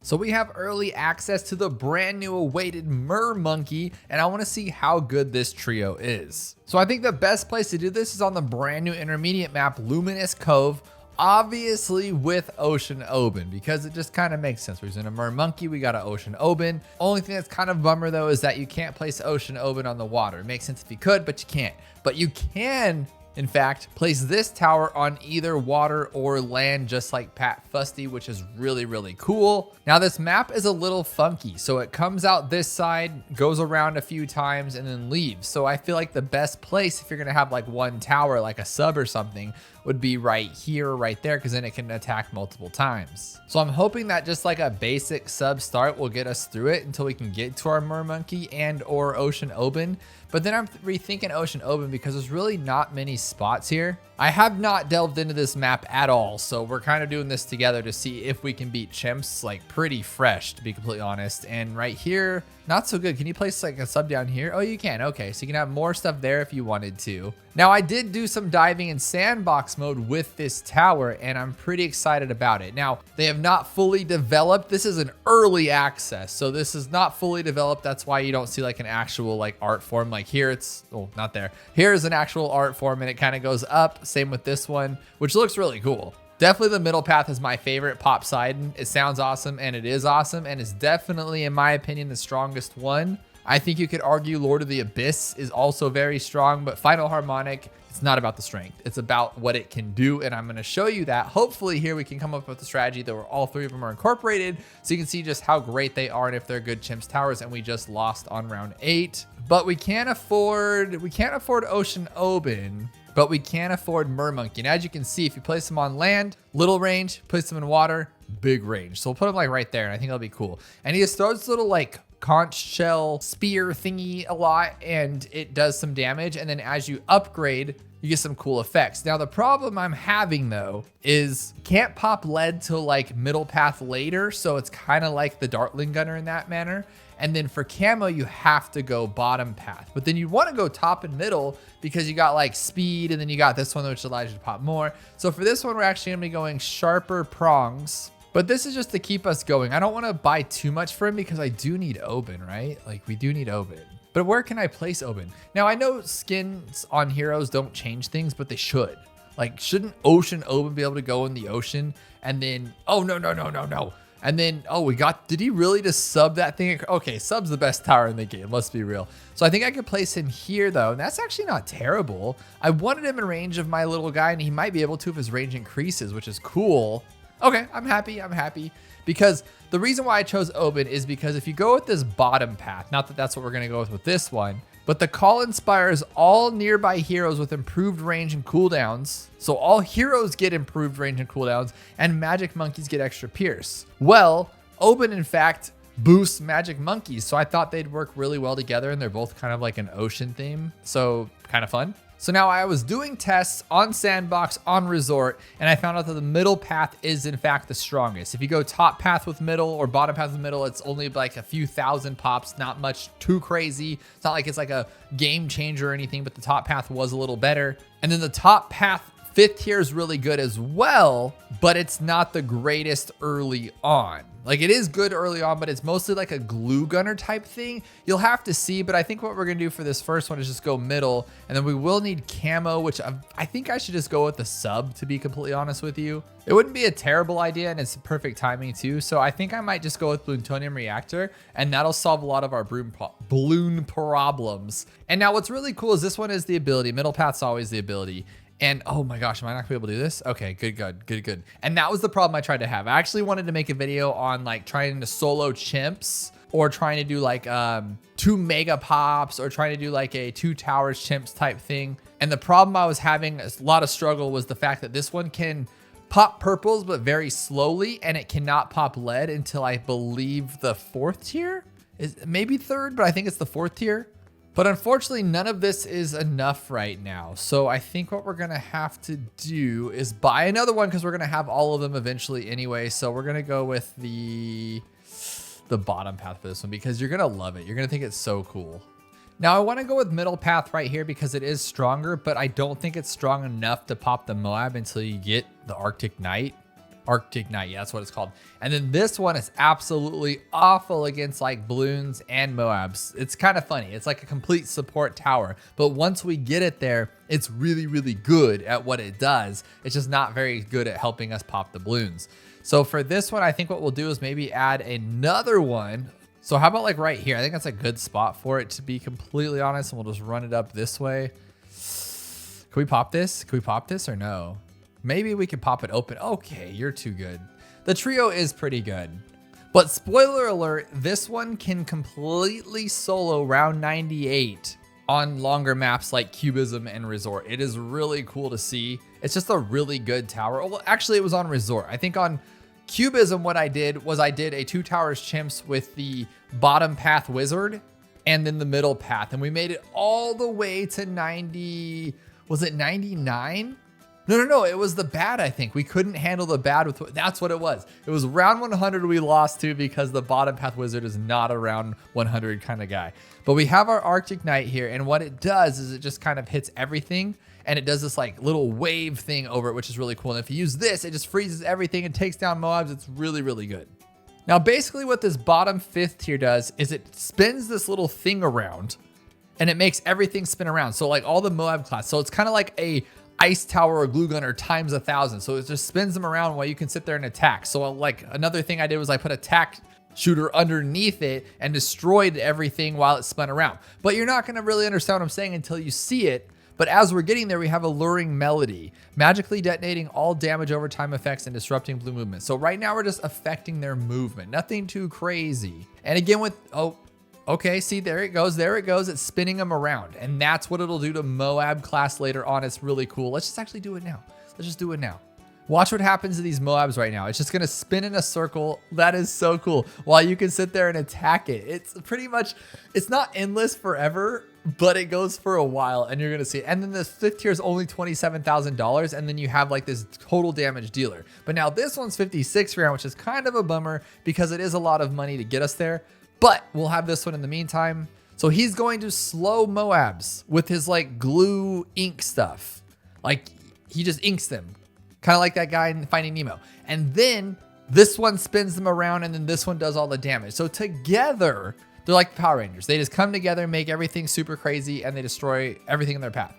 So we have early access to the brand new awaited Mermonkey, and I want to see how good this trio is. So I think the best place to do this is on the brand new intermediate map, Luminous Cove, obviously with Ocean Open, because it just kind of makes sense. We're using a Mermonkey, we got an Ocean Open. Only thing that's kind of bummer though is that you can't place Ocean Open on the water. It makes sense if you could, but you can't. But you can, in fact, place this tower on either water or land, just like Pat Fusty, which is really, really cool. Now this map is a little funky. So it comes out this side, goes around a few times and then leaves. So I feel like the best place if you're gonna have like one tower, like a sub or something, would be right here or right there, because then it can attack multiple times. So I'm hoping that just like a basic sub start will get us through it until we can get to our Mermonkey and or Ocean Open. But then I'm rethinking Ocean Open because there's really not many spots here. I have not delved into this map at all, so we're kind of doing this together to see if we can beat chimps, like pretty fresh to be completely honest. And right here, not so good. Can you place like a sub down here? Oh, you can. Okay, so you can have more stuff there if you wanted to. Now I did do some diving in sandbox mode with this tower, and I'm pretty excited about it. Now they have not fully developed. This is an early access, so this is not fully developed. That's why you don't see like an actual like art form. Like here it's, oh, not there. Here's an actual art form and it kind of goes up. Same with this one, which looks really cool. Definitely the middle path is my favorite pop Poseidon. It sounds awesome and it is awesome, and it's definitely, in my opinion, the strongest one. I think you could argue Lord of the Abyss is also very strong, but Final Harmonic, it's not about the strength. It's about what it can do, and I'm going to show you that. Hopefully here we can come up with a strategy that where all three of them are incorporated, so you can see just how great they are and if they're good chimps towers. And we just lost on round 8, but we can't afford Ocean Open. But we can afford Mermonkey. And as you can see, if you place them on land, little range, place them in water, big range. So we'll put them like right there, and I think that'll be cool. And he just throws this little like conch shell spear thingy a lot, and it does some damage. And then as you upgrade, you get some cool effects. Now the problem I'm having though is can't pop lead till like middle path later. So it's kind of like the Dartling Gunner in that manner. And then for camo, you have to go bottom path, but then you want to go top and middle because you got like speed, and then you got this one which allows you to pop more. So for this one, we're actually gonna be going sharper prongs, but this is just to keep us going. I don't want to buy too much for him because I do need Oben, right? Like we do need Oben. But where can I place Oben? Now I know skins on heroes don't change things, but they should. Like, shouldn't Ocean Oben be able to go in the ocean and then, oh no. And then, oh, did he really just sub that thing? Okay, sub's the best tower in the game, let's be real. So I think I could place him here though, and that's actually not terrible. I wanted him in range of my little guy, and he might be able to if his range increases, which is cool. Okay, I'm happy. Because the reason why I chose Oben is because if you go with this bottom path, not that that's what we're gonna go with this one, but the call inspires all nearby heroes with improved range and cooldowns. So all heroes get improved range and cooldowns, and magic monkeys get extra pierce. Well, Oben in fact boosts magic monkeys. So I thought they'd work really well together, and they're both kind of like an ocean theme. So kind of fun. So now I was doing tests on sandbox, on resort, and I found out that the middle path is in fact the strongest. If you go top path with middle or bottom path with middle, it's only like a few thousand pops, not much too crazy. It's not like it's like a game changer or anything, but the top path was a little better. And then the top path 5th tier is really good as well, but it's not the greatest early on. Like it is good early on, but it's mostly like a glue gunner type thing. You'll have to see, but I think what we're gonna do for this first one is just go middle, and then we will need camo, which I think I should just go with the sub, to be completely honest with you. It wouldn't be a terrible idea, and it's perfect timing too. So I think I might just go with Plutonium Reactor, and that'll solve a lot of our balloon problems. And now what's really cool is this one is the ability. Middle path's always the ability. And oh my gosh, am I not gonna be able to do this? Okay, good. And that was the problem I tried to have. I actually wanted to make a video on like trying to solo chimps, or trying to do like 2 mega pops, or trying to do like a 2 towers chimps type thing. And the problem I was having a lot of struggle was the fact that this one can pop purples, but very slowly, and it cannot pop lead until I believe the 4th tier? Is maybe 3rd, but I think it's the 4th tier. But unfortunately, none of this is enough right now. So I think what we're gonna have to do is buy another one, because we're gonna have all of them eventually anyway. So we're gonna go with the bottom path for this one, because you're gonna love it. You're gonna think it's so cool. Now I wanna go with middle path right here because it is stronger, but I don't think it's strong enough to pop the Moab until you get the Arctic Knight. Arctic Knight, yeah, that's what it's called. And then this one is absolutely awful against like Bloons and Moabs. It's kind of funny. It's like a complete support tower. But once we get it there, it's really, really good at what it does. It's just not very good at helping us pop the Bloons. So for this one, I think what we'll do is maybe add another one. So how about like right here? I think that's a good spot for it, to be completely honest. And we'll just run it up this way. Can we pop this? Can we pop this or no? Maybe we can pop it open. Okay, you're too good. The trio is pretty good. But spoiler alert, this one can completely solo round 98 on longer maps like Cubism and Resort. It is really cool to see. It's just a really good tower. Well, actually, it was on Resort. I think on Cubism, what I did was I did a 2 towers chimps with the bottom path wizard and then the middle path. And we made it all the way to 90, was it 99? No, it was the bad, I think. We couldn't handle the bad with, that's what it was. It was round 100 we lost to because the bottom path wizard is not a round 100 kind of guy. But we have our Arctic Knight here, and what it does is it just kind of hits everything, and it does this like little wave thing over it, which is really cool. And if you use this, it just freezes everything and takes down Moabs. It's really, really good. Now, basically what this bottom 5th tier does is it spins this little thing around, and it makes everything spin around. So like all the Moab class. So it's kind of like a ice tower or glue gunner times 1,000. So it just spins them around while you can sit there and attack. So like another thing I did was I put a tack shooter underneath it and destroyed everything while it spun around. But you're not going to really understand what I'm saying until you see it. But as we're getting there, we have Alluring Melody, magically detonating all damage over time effects and disrupting blue movement. So right now we're just affecting their movement, nothing too crazy. And again with, okay, see, there it goes. It's spinning them around. And that's what it'll do to Moab class later on. It's really cool. Let's just actually do it now. Let's just do it now. Watch what happens to these Moabs right now. It's just going to spin in a circle. That is so cool. While you can sit there and attack it. It's pretty much, it's not endless forever, but it goes for a while and you're going to see it. And then this 5th tier is only $27,000. And then you have like this total damage dealer. But now this one's 56 round, which is kind of a bummer because it is a lot of money to get us there. But we'll have this one in the meantime. So he's going to slow Moabs with his like glue ink stuff. Like he just inks them. Kind of like that guy in Finding Nemo. And then this one spins them around and then this one does all the damage. So together, they're like the Power Rangers. They just come together, make everything super crazy, and they destroy everything in their path.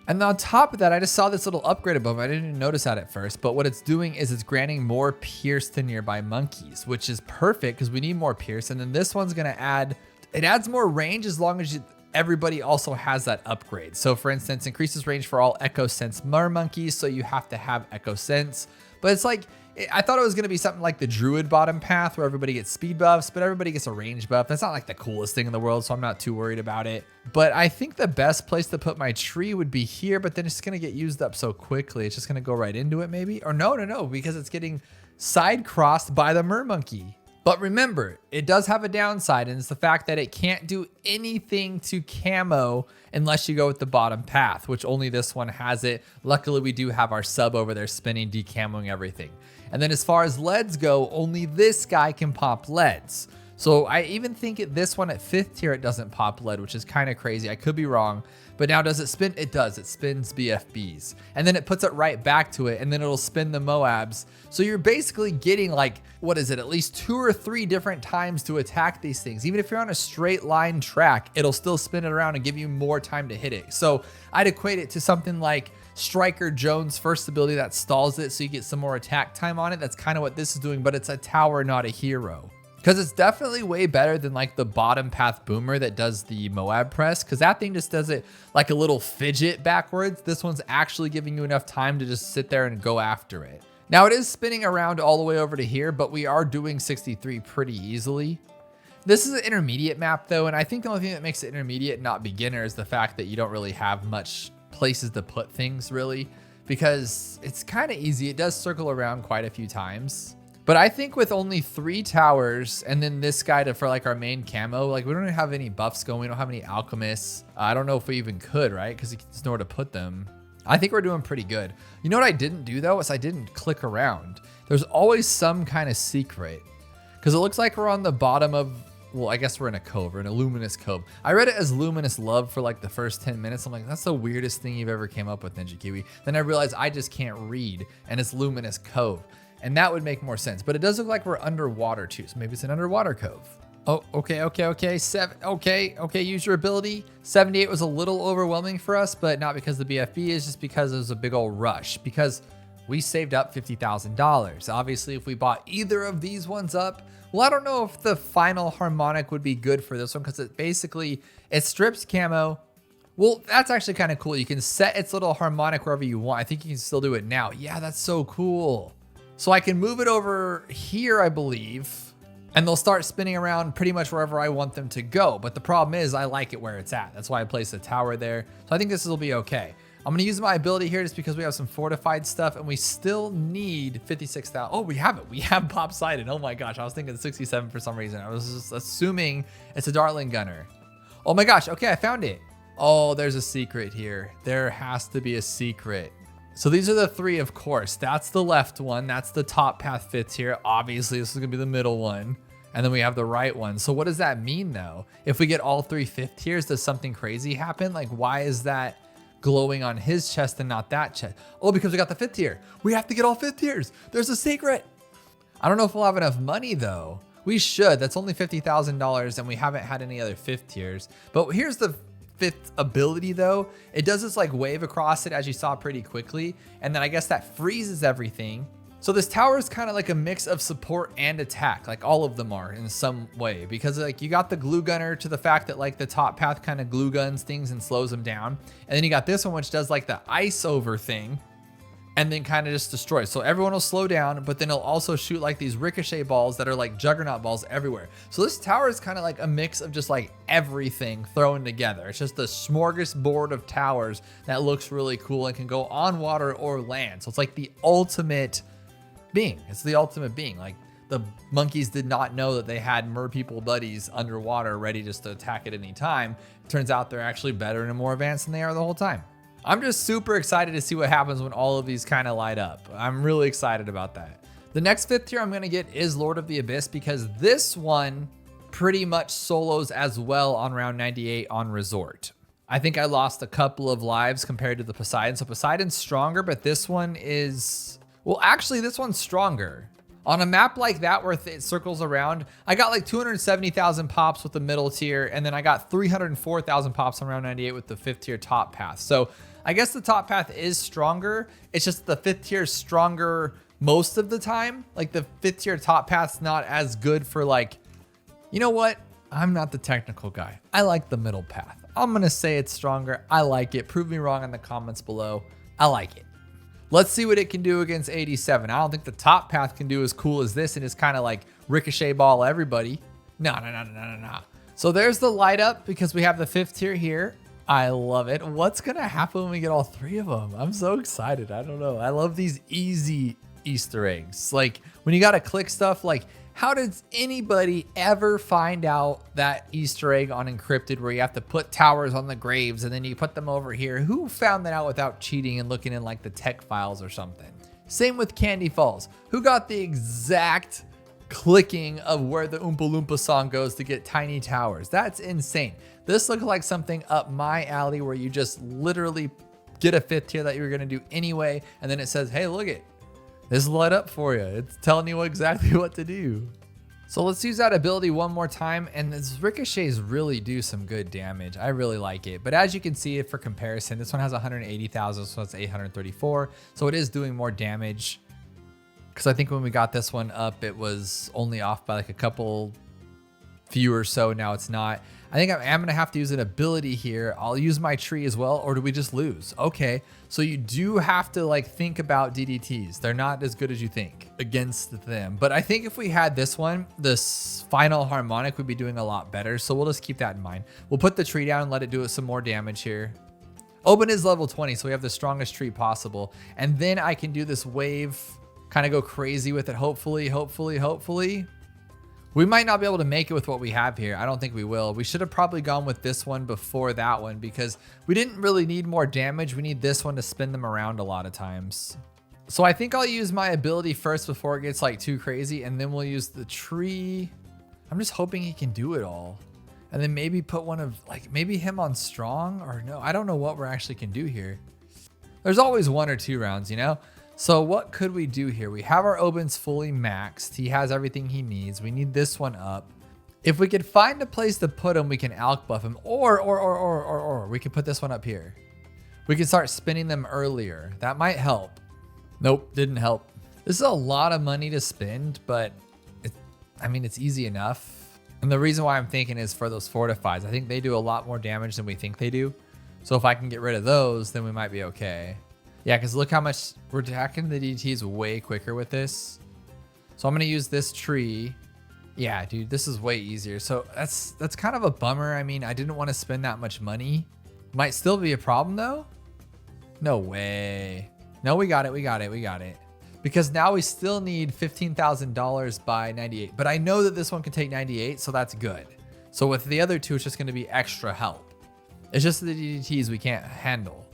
And on top of that, I just saw this little upgrade above. I didn't even notice that at first, but what it's doing is it's granting more pierce to nearby monkeys, which is perfect because we need more pierce. And then this one's gonna add, it adds more range as long as everybody also has that upgrade. So for instance, increases range for all Echo Sense Mermonkeys, so you have to have Echo Sense. But it's like, I thought it was going to be something like the Druid bottom path where everybody gets speed buffs, but everybody gets a range buff. That's not like the coolest thing in the world, so I'm not too worried about it. But I think the best place to put my tree would be here, but then it's going to get used up so quickly. It's just going to go right into it maybe. Or no, because it's getting side crossed by the Mermonkey. But remember, it does have a downside, and it's the fact that it can't do anything to camo unless you go with the bottom path, which only this one has it. Luckily, we do have our sub over there spinning, decamoing everything. And then as far as leads go, only this guy can pop leads. So I even think this one at 5th tier, it doesn't pop lead, which is kind of crazy. I could be wrong. But now does it spin? It does. It spins BFBs. And then it puts it right back to it, and then it'll spin the Moabs. So you're basically getting like, what is it, at least 2 or 3 different times to attack these things. Even if you're on a straight line track, it'll still spin it around and give you more time to hit it. So I'd equate it to something like Striker Jones' first ability that stalls it so you get some more attack time on it. That's kind of what this is doing, but it's a tower, not a hero. Because it's definitely way better than like the bottom path boomer that does the Moab press, because that thing just does it like a little fidget backwards. This one's actually giving you enough time to just sit there and go after it. Now it is spinning around all the way over to here, but we are doing 63 pretty easily. This is an intermediate map though, and I think the only thing that makes it intermediate, not beginner, is the fact that you don't really have much places to put things really, because it's kind of easy. It does circle around quite a few times. But I think with only 3 towers and then this guy for like our main camo, like we don't even have any buffs going. We don't have any alchemists. I don't know if we even could, right? Because there's nowhere to put them. I think we're doing pretty good. You know what I didn't do though, is I didn't click around. There's always some kind of secret, because it looks like we're on the bottom of, well, I guess we're in a cove, or in a luminous cove. I read it as luminous love for like the first 10 minutes. I'm like, that's the weirdest thing you've ever came up with, Ninja Kiwi. Then I realized I just can't read, and it's luminous cove. And that would make more sense. But it does look like we're underwater too. So maybe it's an underwater cove. Oh, okay. Okay, use your ability. 78 was a little overwhelming for us, but not because the BFB is just because it was a big old rush. Because we saved up $50,000. Obviously, if we bought either of these ones up, well, I don't know if the final harmonic would be good for this one because it strips camo. Well, that's actually kind of cool. You can set its little harmonic wherever you want. I think you can still do it now. Yeah, that's so cool. So I can move it over here, I believe, and they'll start spinning around pretty much wherever I want them to go. But the problem is I like it where it's at. That's why I placed a tower there. So I think this will be okay. I'm going to use my ability here just because we have some fortified stuff and we still need 56,000. Oh, we have it. We have Pop Sidon. Oh my gosh. I was thinking 67 for some reason. I was just assuming it's a Dartling Gunner. Oh my gosh. Okay, I found it. Oh, there's a secret here. There has to be a secret. So these are the three, of course. That's the left one. That's the top path fits here. Obviously, this is going to be the middle one. And then we have the right one. So what does that mean though? If we get all three fifth tiers, does something crazy happen? Like, why is that glowing on his chest and not that chest? Oh, because we got the fifth tier. We have to get all fifth tiers. There's a secret. I don't know if we'll have enough money though. We should. That's only $50,000 and we haven't had any other fifth tiers. But here's the fifth ability though. It does this like wave across it as you saw pretty quickly. And then I guess that freezes everything. So this tower is kind of like a mix of support and attack, like all of them are in some way, because like you got the glue gunner to the fact that like the top path kind of glue guns things and slows them down. And then you got this one, which does like the ice over thing and then kind of just destroys. So everyone will slow down, but then it'll also shoot like these ricochet balls that are like juggernaut balls everywhere. So this tower is kind of like a mix of just like everything thrown together. It's just a smorgasbord of towers that looks really cool and can go on water or land. So it's like the ultimate being. It's the ultimate being. Like the monkeys did not know that they had mer people buddies underwater ready just to attack at any time. Turns out they're actually better and more advanced than they are the whole time. I'm just super excited to see what happens when all of these kind of light up. I'm really excited about that. The next fifth tier I'm going to get is Lord of the Abyss because this one pretty much solos as well on round 98 on Resort. I think I lost a couple of lives compared to the Poseidon. So Poseidon's stronger, but this one is... Well, actually, this one's stronger. On a map like that where it circles around, I got like 270,000 pops with the middle tier, and then I got 304,000 pops on round 98 with the fifth tier top path. So I guess the top path is stronger. It's just the fifth tier is stronger most of the time. Like the fifth tier top path's not as good for like, you know what? I'm not the technical guy. I like the middle path. I'm going to say it's stronger. I like it. Prove me wrong in the comments below. I like it. Let's see what it can do against 87. I don't think the top path can do as cool as this and it's kind of like ricochet ball everybody. No. So there's the light up because we have the fifth tier here. I love it. What's going to happen when we get all three of them? I'm so excited. I don't know. I love these easy Easter eggs. Like when you got to click stuff, like how does anybody ever find out that Easter egg on Encrypted where you have to put towers on the graves and then you put them over here? Who found that out without cheating and looking in like the tech files or something? Same with Candy Falls. Who got the exact clicking of where the Oompa Loompa song goes to get tiny towers? That's insane. This looks like something up my alley where you just literally get a fifth tier that you were going to do anyway. And then it says, hey, look it. This is lit up for you. It's telling you exactly what to do. So let's use that ability one more time. And these ricochets really do some good damage. I really like it. But as you can see for comparison, this one has 180,000, so it's 834. So it is doing more damage. Because I think when we got this one up, it was only off by like a couple few or so. Now it's not. I think I'm going to have to use an ability here. I'll use my tree as well, or do we just lose? Okay, so you do have to like think about DDTs. They're not as good as you think against them. But I think if we had this one, this final harmonic would be doing a lot better. So we'll just keep that in mind. We'll put the tree down and let it do some more damage here. Open is level 20, so we have the strongest tree possible. And then I can do this wave, kind of go crazy with it. Hopefully. We might not be able to make it with what we have here. I don't think we will. We should have probably gone with this one before that one because we didn't really need more damage. We need this one to spin them around a lot of times. So I think I'll use my ability first before it gets like too crazy, and then we'll use the tree. I'm just hoping he can do it all. And then maybe put one of like maybe him on strong or no. I don't know what we actually can do here. There's always one or two rounds, you know? So what could we do here? We have our Oben's fully maxed. He has everything he needs. We need this one up. If we could find a place to put him, we can alk buff him. Or we can put this one up here. We can start spinning them earlier. That might help. Nope, didn't help. This is a lot of money to spend, but it's easy enough. And the reason why I'm thinking is for those fortifies. I think they do a lot more damage than we think they do. So if I can get rid of those, then we might be okay. Yeah, because look how much we're attacking the DTs way quicker with this. So I'm going to use this tree. Yeah, dude, this is way easier. So that's kind of a bummer. I mean, I didn't want to spend that much money. Might still be a problem though. No way. No, we got it. Because now we still need $15,000 by 98. But I know that this one can take 98, so that's good. So with the other two, it's just going to be extra help. It's just the DDTs we can't handle.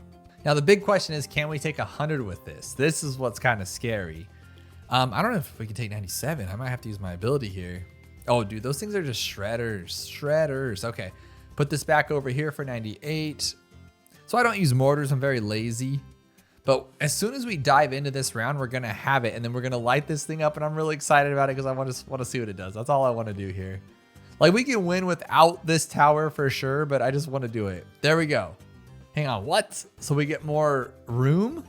Now the big question is, can we take 100 with this? This is what's kind of scary. I don't know if we can take 97. I might have to use my ability here. Oh, dude, those things are just shredders. Okay, put this back over here for 98. So I don't use mortars. I'm very lazy. But as soon as we dive into this round, we're going to have it. And then we're going to light this thing up. And I'm really excited about it because I want to see what it does. That's all I want to do here. Like, we can win without this tower for sure, but I just want to do it. There we go. Hang on, what? So we get more room?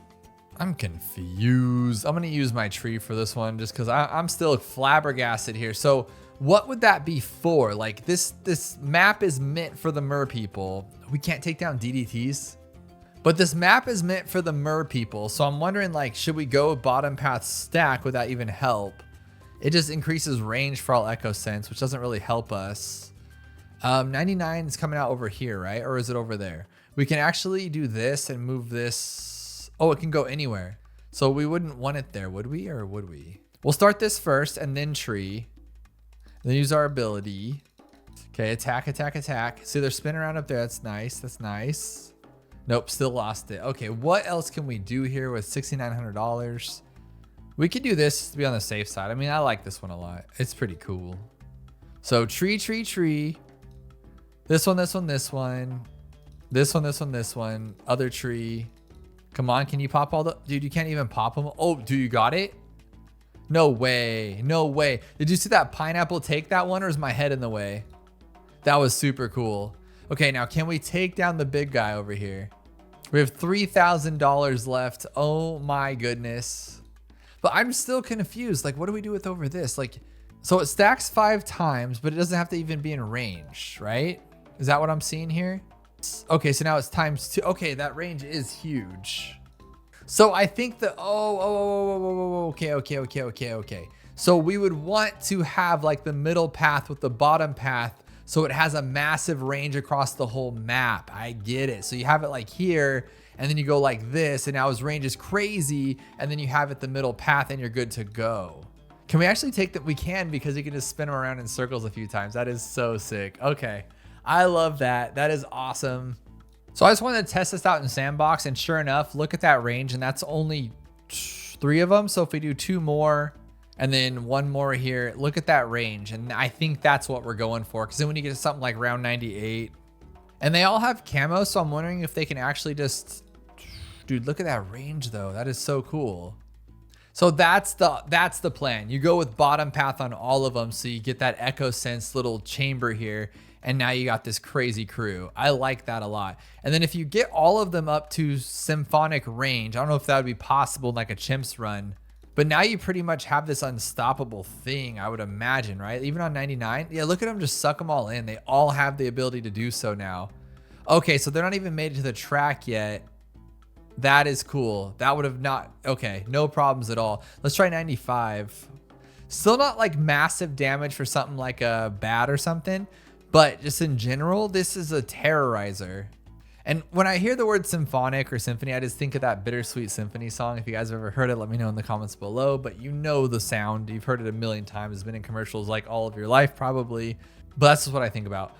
I'm confused. I'm going to use my tree for this one just because I'm still flabbergasted here. So what would that be for? Like, this map is meant for the mer people. We can't take down DDTs. But this map is meant for the mer people. So I'm wondering, like, should we go bottom path stack? Would that even help? It just increases range for all Echo Sense, which doesn't really help us. 99 is coming out over here, right? Or is it over there? We can actually do this and move this. Oh, it can go anywhere. So we wouldn't want it there, would we? Or would we? We'll start this first and then tree. Then use our ability. Okay, attack. See, they're spinning around up there. That's nice. Nope, still lost it. Okay, what else can we do here with $6,900? We could do this to be on the safe side. I mean, I like this one a lot. It's pretty cool. So tree. This one. This one. Other tree. Come on, can you pop all the... Dude, you can't even pop them. Oh, dude, you got it? No way. Did you see that pineapple take that one, or is my head in the way? That was super cool. Okay, now can we take down the big guy over here? We have $3,000 left. Oh my goodness. But I'm still confused. Like, what do we do with over this? Like, so it stacks 5 times, but it doesn't have to even be in range, right? Is that what I'm seeing here? Okay, so now it's times 2. Okay, that range is huge. So I think that, okay. So we would want to have like the middle path with the bottom path, so it has a massive range across the whole map. I get it. So you have it like here, and then you go like this, and now his range is crazy, and then you have it the middle path, and you're good to go. Can we actually take that? We can, because you can just spin him around in circles a few times. That is so sick. Okay, I love that. That is awesome. So I just wanted to test this out in Sandbox, and sure enough, look at that range, and that's only 3 of them. So if we do 2 more, and then 1 more here, look at that range. And I think that's what we're going for. Because then when you get to something like round 98, and they all have camo, so I'm wondering if they can actually just... Dude, look at that range though. That is so cool. So that's the plan. You go with bottom path on all of them, so you get that Echo Sense little chamber here, and now you got this crazy crew. I like that a lot. And then if you get all of them up to symphonic range, I don't know if that would be possible in like a chimps run, but now you pretty much have this unstoppable thing, I would imagine, right? Even on 99. Yeah, look at them just suck them all in. They all have the ability to do so now. Okay, so they're not even made it to the track yet. That is cool. That would have not... Okay, no problems at all. Let's try 95. Still not like massive damage for something like a bat or something, but just in general, this is a terrorizer. And when I hear the word symphonic or symphony, I just think of that Bittersweet Symphony song. If you guys have ever heard it, let me know in the comments below. But you know the sound. You've heard it a million times. It's been in commercials like all of your life probably. But that's just what I think about.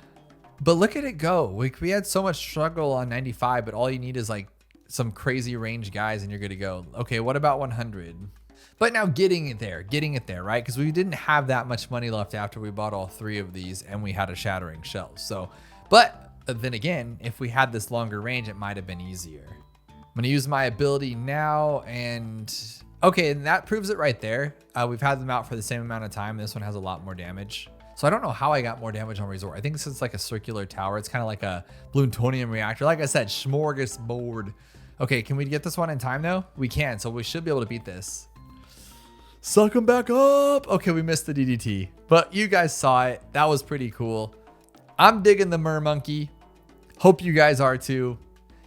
But look at it go. We had so much struggle on 95, but all you need is like some crazy range guys and you're good to go. Okay, what about 100? But now getting it there, right? Because we didn't have that much money left after we bought all 3 of these and we had a shattering shell. So, but then again, if we had this longer range, it might have been easier. I'm gonna use my ability now, and okay, and that proves it right there. We've had them out for the same amount of time. This one has a lot more damage. So I don't know how I got more damage on Resort. I think this is like a circular tower. It's kind of like a Bloontonium reactor. Like I said, smorgasbord. Okay, can we get this one in time though? We can, so we should be able to beat this. Suck him back up. Okay, we missed the DDT, but you guys saw it. That was pretty cool. I'm digging the Mermonkey. Hope you guys are too.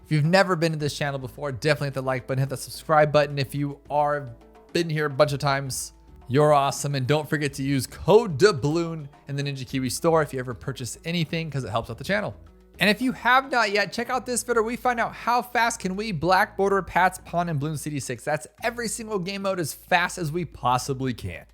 If you've never been to this channel before, definitely hit the like button, hit the subscribe button. If you are been here a bunch of times, you're awesome. And don't forget to use code Dabloon in the Ninja Kiwi store if you ever purchase anything, because it helps out the channel. And if you have not yet, check out this video. We find out how fast can we black border Pats, Pawn, and Bloons TD6. That's every single game mode as fast as we possibly can.